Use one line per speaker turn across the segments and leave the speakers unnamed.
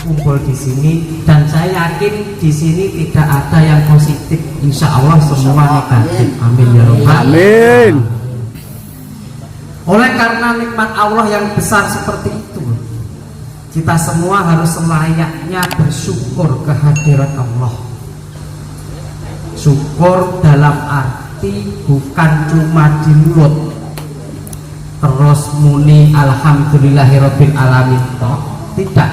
berkumpul di sini, dan saya yakin di sini tidak ada yang positif, insya Allah semua negatif. Amin ya Rabbal
Amin.
Oleh karena nikmat Allah yang besar seperti itu, kita semua harus selayaknya bersyukur kehadiran Allah. Syukur dalam arti bukan cuma di mulut terus muni alhamdulillahirabbil alamin toh, tidak,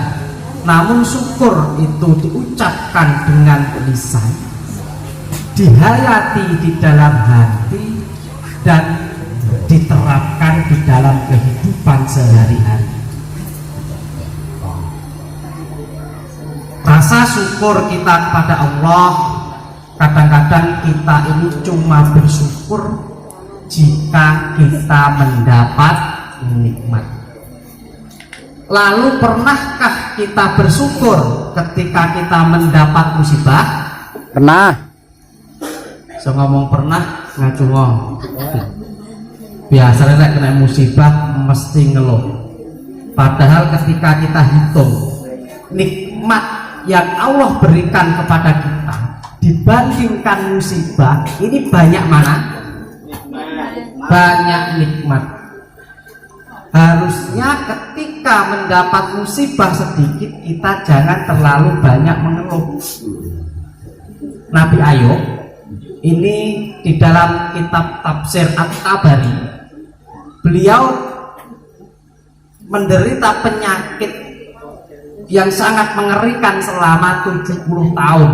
namun syukur itu diucapkan dengan lisan, dihayati di dalam hati, dan diterapkan di dalam kehidupan sehari-hari. Rasa syukur kita kepada Allah, kadang-kadang kita ini cuma bersyukur jika kita mendapat nikmat. Lalu pernahkah kita bersyukur ketika kita mendapat musibah?
Pernah.
So ngomong pernah ngacu ngomong. Biasanya nek kena musibah mesti ngeluh. Padahal ketika kita hitung nikmat yang Allah berikan kepada kita dibandingkan musibah, ini banyak mana? Banyak nikmat. Harusnya ketika mendapat musibah sedikit kita jangan terlalu banyak mengeluh. Nabi Ayub ini di dalam kitab tafsir At-Tabari, beliau menderita penyakit yang sangat mengerikan selama 70 tahun.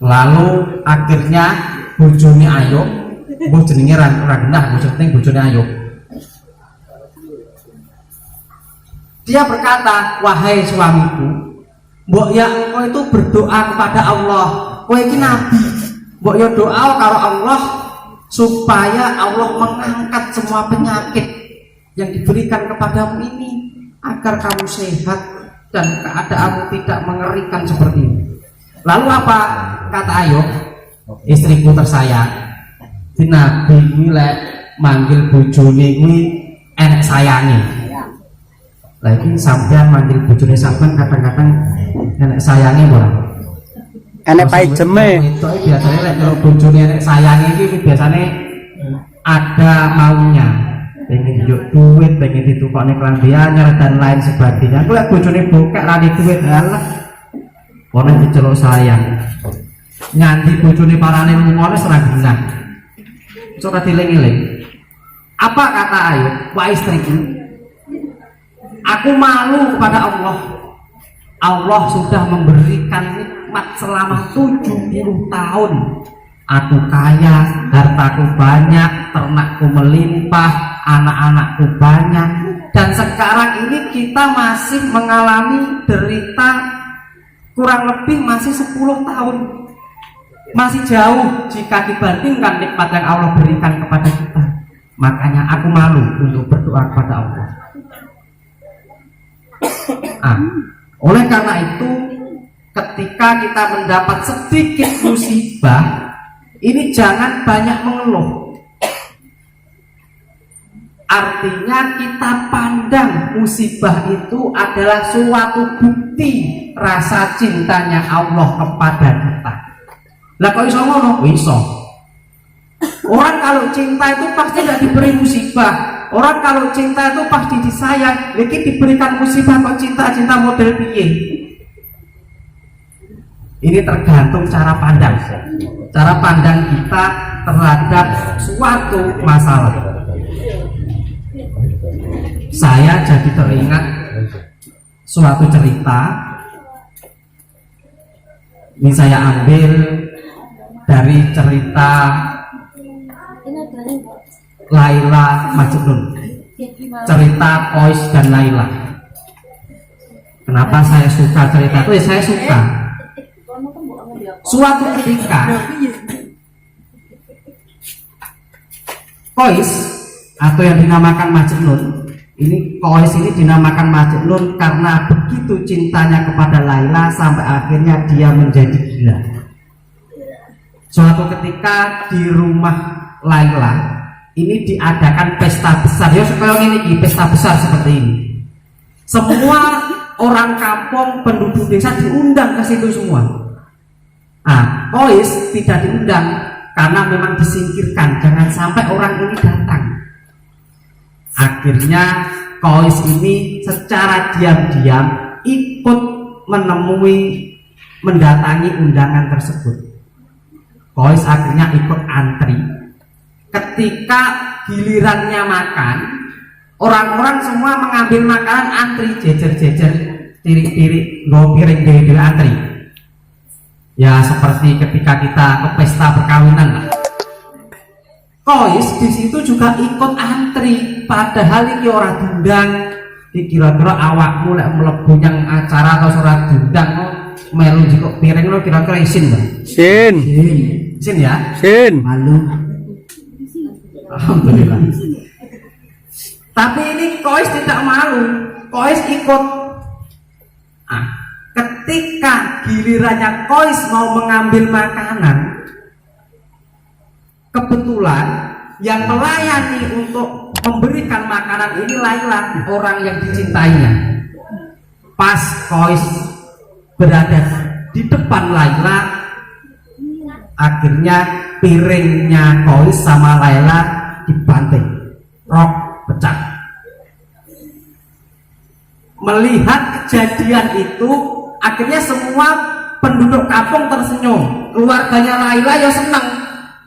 Lalu akhirnya bojone Ayub, mbok jenenge ra genah, bojone Ayub, dia berkata, wahai suamiku, mbok ya engkau itu berdoa kepada Allah, kowe iki nabi, mbok ya doa karo Allah supaya Allah mengangkat semua penyakit yang diberikan kepadamu ini agar kamu sehat dan keadaanmu tidak mengerikan seperti ini. Lalu apa kata Ayub, istriku tersayang, di nabi kuwi lek manggil bojone kuwi enek sayange. Lagi sampean manggil bojone sampean kadang-kadang enek sayange ora?
Enek paijeme.
Itu biasanya lek kalau bojone enek sayange iki biasanya ada maunya. Pengen njuk duit, pengen ditukokne klambi anyar dan lain sebagainya. Aku lek bojone bokek ra duit, alah. Wong diceluk sayang. Nganti bojone parane ngomongane serang genah. Coba dieling-eling. Apa kata Ayub? Wah istriku, aku malu kepada Allah. Allah sudah memberikan nikmat selama 70 tahun. Aku kaya, hartaku banyak, ternakku melimpah, anak-anakku banyak, dan sekarang ini kita masih mengalami derita kurang lebih masih 10 tahun. Masih jauh jika dibandingkan nikmat yang Allah berikan kepada kita. Makanya aku malu untuk berdoa kepada Allah. Oleh karena itu, ketika kita mendapat sedikit musibah, ini jangan banyak mengeluh. Artinya kita pandang musibah itu adalah suatu bukti rasa cintanya Allah kepada kita. Lah kok iso ngono? Iso. Orang kalau cinta itu pasti tidak diberi musibah. Orang kalau cinta itu pasti disayang. Lagi diberikan musibah kok cinta model piye? Ini tergantung cara pandang. Cara pandang kita terhadap suatu masalah. Saya jadi teringat suatu cerita. Ini saya ambil dari cerita Laila Majnun, cerita Kois dan Laila. Kenapa saya suka cerita itu? Ya saya suka. Suatu ketika Kois atau yang dinamakan Majnun, ini Kois ini dinamakan Majnun karena begitu cintanya kepada Laila sampai akhirnya dia menjadi gila. Suatu ketika di rumah Laila ini diadakan pesta besar, ya supaya ini pesta besar seperti ini. Semua orang kampung, penduduk desa diundang ke situ semua. Kois tidak diundang karena memang disingkirkan, jangan sampai orang ini datang. Akhirnya Kois ini secara diam-diam ikut mendatangi undangan tersebut. Kois akhirnya ikut antri. Ketika gilirannya makan, orang-orang semua mengambil makanan, antri jejer-jejer, tirik-tirik, nggo piring dhewe antri. Ya seperti ketika kita ke pesta perkawinan lah. Kois di situ juga ikut antri, padahal iki ora diundang. Iki kira-kira awakmu lek mlebu nyang acara atau ora diundang kok melu jiko piring lo kira-kira isin ta?
Sin.
Isin ya?
Sin.
Malu. Alhamdulillah. Tapi ini Kois tidak malu, Kois ikut. Ketika gilirannya Kois mau mengambil makanan, kebetulan yang melayani untuk memberikan makanan ini Laila, orang yang dicintainya. Pas Kois berada di depan Laila, akhirnya piringnya Kois sama Laila dibanting, rok pecah. Melihat kejadian itu, akhirnya semua penduduk kampung tersenyum. Keluarganya Laila ya seneng.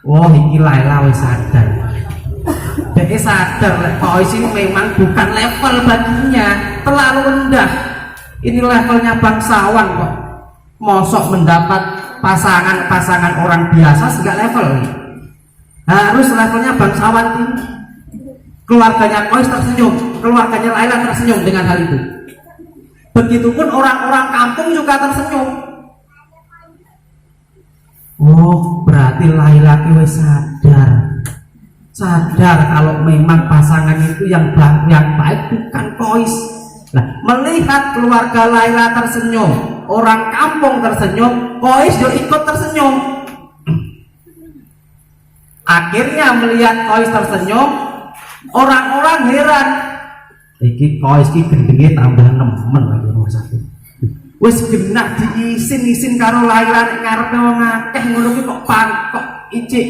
Oh, ini Laila wis sadar. Dia sadar Kois ini memang bukan level baginya, terlalu rendah. Ini levelnya bangsawan kok. Mosok mendapat pasangan-pasangan orang biasa enggak level ini. Harus levelnya bangsawan tinggi. Keluarganya Kois tersenyum, keluarganya Laila tersenyum dengan hal itu. Begitupun orang-orang kampung juga tersenyum. Oh, berarti Laila wis sadar kalau memang pasangan itu yang baik bukan Kois. Nah, melihat keluarga Laila tersenyum, orang kampung tersenyum, Kois juga ikut tersenyum. Akhirnya melihat Kois tersenyum, orang-orang heran. Iki Kois iki gendenge tambah nemen lagi nomor satu. Wis genah diisin-isin karo Laila nek ngarepe wong akeh ngono ki kok icik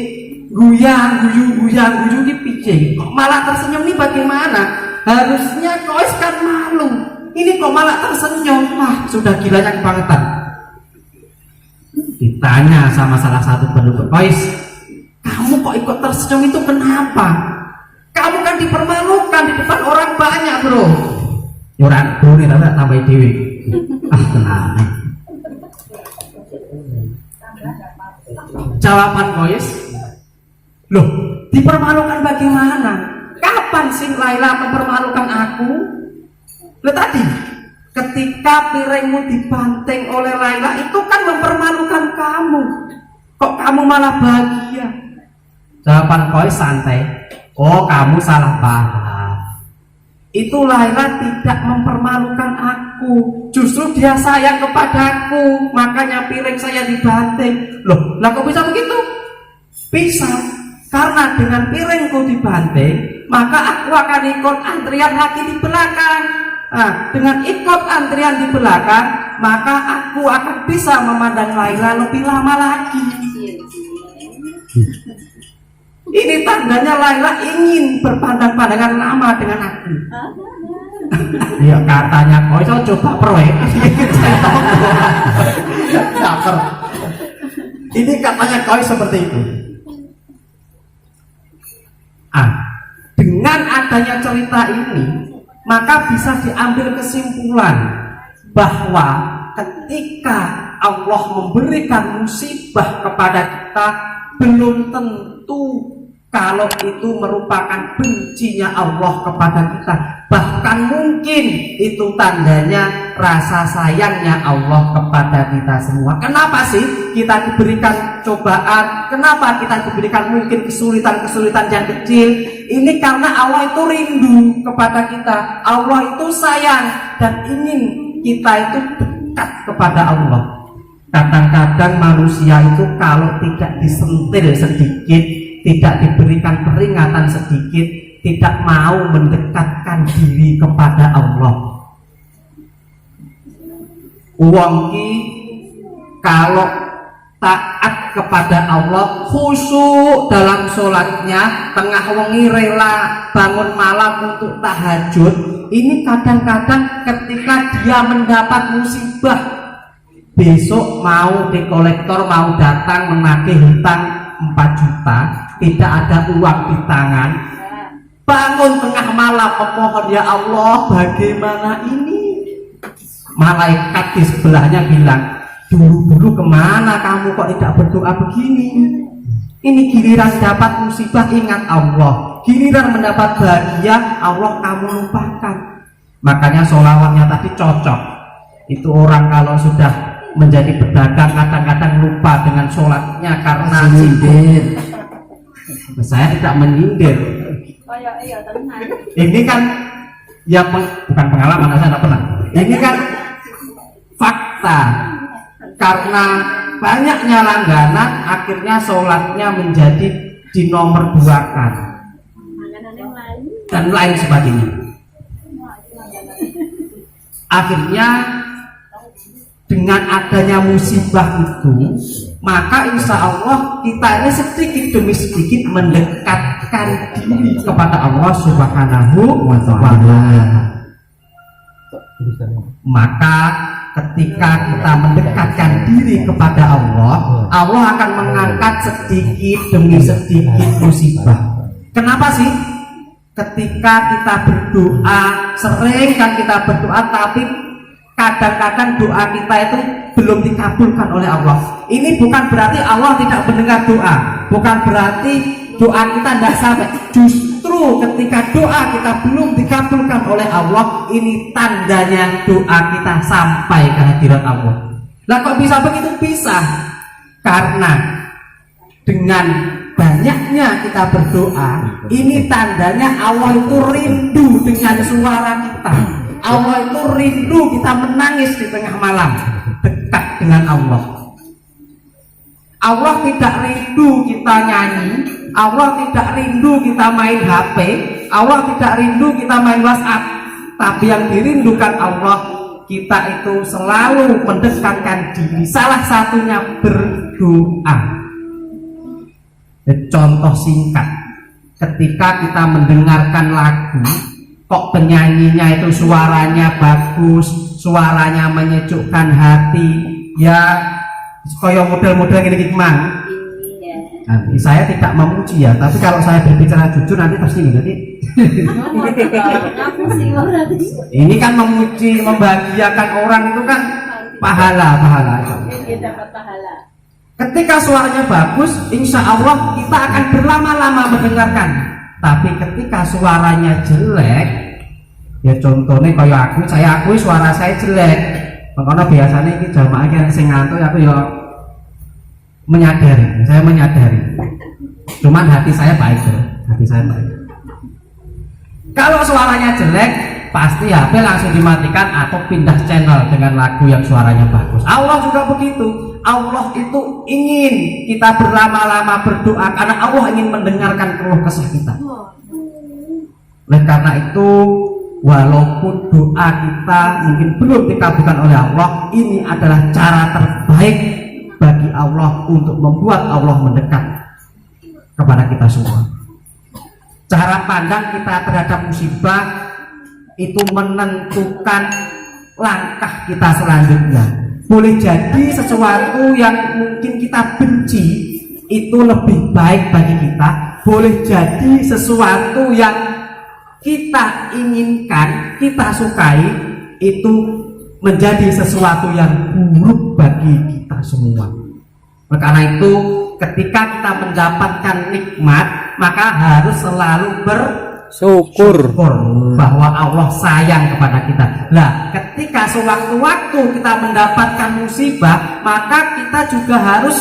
guyu ki piye? Kok malah tersenyum nih bagaimana? Harusnya Kois kan malu. Ini kok malah tersenyum. Wah, sudah gilanya kebangetan. Ditanya sama salah satu penduduk Kois, kamu kok ikut tersenyum itu kenapa? Kamu kan dipermalukan di depan orang banyak, bro. Yoran bro nih tambah dewi. Tenang. Jawaban Kois, loh, dipermalukan bagaimana? Kapan sih Laila mempermalukan aku? Loh, tadi ketika piringmu dibanting oleh Laila itu kan mempermalukan kamu. Kok kamu malah bahagia? Jawaban Kois santai. Oh, kamu salah paham. Itu Laila tidak mempermalukan aku, justru dia sayang kepadaku, makanya piring saya dibanting. Loh, lah kok bisa begitu? Bisa, karena dengan piringku dibanting, maka aku akan ikut antrian lagi di belakang. Nah, dengan ikut antrian di belakang, maka aku akan bisa memandang Laila lebih lama lagi. Ini tandanya Laila ingin berpandang-pandangan lama dengan aku. Ya katanya Kois coba proyek. Ini katanya Kois seperti itu. Dengan adanya cerita ini, maka bisa diambil kesimpulan bahwa ketika Allah memberikan musibah kepada kita, belum tentu kalau itu merupakan bencinya Allah kepada kita. Bahkan mungkin itu tandanya rasa sayangnya Allah kepada kita semua. Kenapa sih kita diberikan cobaan? Kenapa kita diberikan mungkin kesulitan-kesulitan yang kecil? Ini karena Allah itu rindu kepada kita. Allah itu sayang dan ingin kita itu dekat kepada Allah. Kadang-kadang manusia itu kalau tidak disentil sedikit, tidak diberikan peringatan sedikit, tidak mau mendekatkan diri kepada Allah. Uang ki kalau taat kepada Allah, khusyuk dalam sholatnya, tengah wengi rela bangun malam untuk tahajud, ini kadang-kadang ketika dia mendapat musibah, besok mau dekolektor mau datang menagih hutang 4 juta, tidak ada uang di tangan, bangun tengah malam memohon, ya Allah bagaimana ini, malaikat di sebelahnya bilang, dulu kemana kamu kok tidak berdoa begini? Ini giliran dapat musibah ingat Allah, giliran mendapat bahagia Allah kamu lupakan. Makanya sholawatnya tadi cocok. Itu orang kalau sudah menjadi pedagang kadang-kadang lupa dengan sholatnya karena sibuk. Saya tidak menyindir. Ini kan ya bukan pengalaman, saya tidak pernah. Ini kan fakta, karena banyaknya langganan akhirnya sholatnya menjadi dinomor 2-kan dan lain sebagainya. Akhirnya dengan adanya musibah itu, maka insya Allah kita ini sedikit demi sedikit mendekatkan diri kepada Allah Subhanahu wa Ta'ala. Maka ketika kita mendekatkan diri kepada Allah, Allah akan mengangkat sedikit demi sedikit musibah. Kenapa sih? Ketika kita berdoa, sering kan kita berdoa, tapi kadang-kadang doa kita itu belum dikabulkan oleh Allah. Ini bukan berarti Allah tidak mendengar doa, bukan berarti doa kita tidak sampai. Justru ketika doa kita belum dikabulkan oleh Allah, ini tandanya doa kita sampai ke hadirat Allah. Lah kok bisa begitu? Bisa karena dengan banyaknya kita berdoa, ini tandanya Allah itu rindu dengan suara kita. Allah itu rindu kita menangis di tengah malam, dekat dengan Allah. Allah tidak rindu kita nyanyi, Allah tidak rindu kita main HP, Allah tidak rindu kita main WhatsApp. Tapi yang dirindukan Allah, kita itu selalu mendekatkan diri, salah satunya berdoa. Contoh singkat, ketika kita mendengarkan lagu, kok penyanyinya itu suaranya bagus, suaranya menyejukkan hati, ya kaya model-model ini gimana? Nanti saya tidak memuji ya, tapi kalau saya berbicara jujur nanti pasti nanti. Ini kan memuji, membahagiakan orang itu kan pahala. Ketika suaranya bagus, insya Allah kita akan berlama-lama mendengarkan. Tapi ketika suaranya jelek, ya contohnya kayak saya akui suara saya jelek. Makanya biasanya ini jamaah yang sing ngantuk, aku ya saya menyadari. Cuman hati saya baik, Kalau suaranya jelek, pasti HP langsung dimatikan atau pindah channel dengan lagu yang suaranya bagus. Allah juga begitu. Allah itu ingin kita berlama-lama berdoa karena Allah ingin mendengarkan keluh kesah kita. Oleh karena itu, walaupun doa kita mungkin belum dikabulkan oleh Allah, ini adalah cara terbaik bagi Allah untuk membuat Allah mendekat kepada kita semua. Cara pandang kita terhadap musibah itu menentukan langkah kita selanjutnya. Boleh jadi sesuatu yang mungkin kita benci itu lebih baik bagi kita. Boleh jadi sesuatu yang kita inginkan, kita sukai, itu menjadi sesuatu yang buruk bagi kita semua. Karena itu ketika kita mendapatkan nikmat, maka harus selalu bersyukur bahwa Allah sayang kepada kita. Nah, ketika sewaktu-waktu kita mendapatkan musibah, maka kita juga harus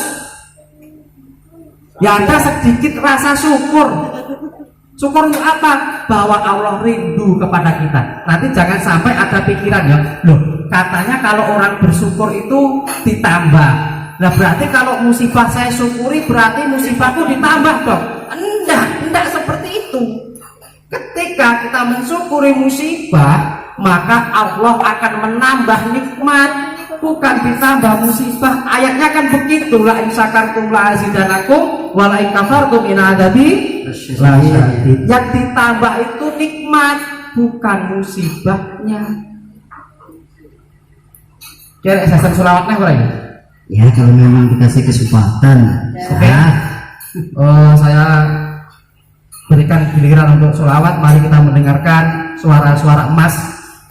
ya ada sedikit rasa syukur. Syukur untuk apa? Bahwa Allah rindu kepada kita. Nanti jangan sampai ada pikiran ya, loh katanya kalau orang bersyukur itu ditambah. Nah berarti kalau musibah saya syukuri berarti musibahku ditambah dong. Enggak seperti itu. Ketika kita mensyukuri musibah, maka Allah akan menambah nikmat. bukan ditambah musibah. Ayatnya kan begitu, la in syakartum la azidanakum wa la in kafartum in adabi lasyadid. Yang ditambah itu nikmat, bukan musibahnya. Kira saya selawatnya apa ya?
Ya kalau memang dikasih kesempatan.
Oke. Saya berikan giliran untuk sholawat. Mari kita mendengarkan suara-suara emas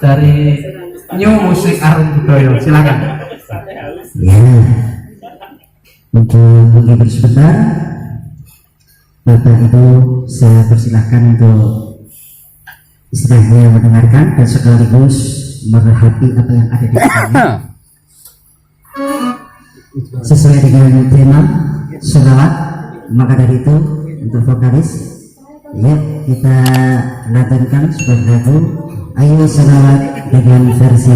dari New Musik Arum Budoyo. Silakan.
Ya, untuk menghibur sebentar, Bapak Ibu saya persilahkan untuk istilahnya mendengarkan dan sekaligus merhati apa yang ada di sana. Sesuai dengan tema sholawat, maka dari itu untuk vokalis, ya kita lantunkan sebuah lagu Ayo Sholawat dengan versi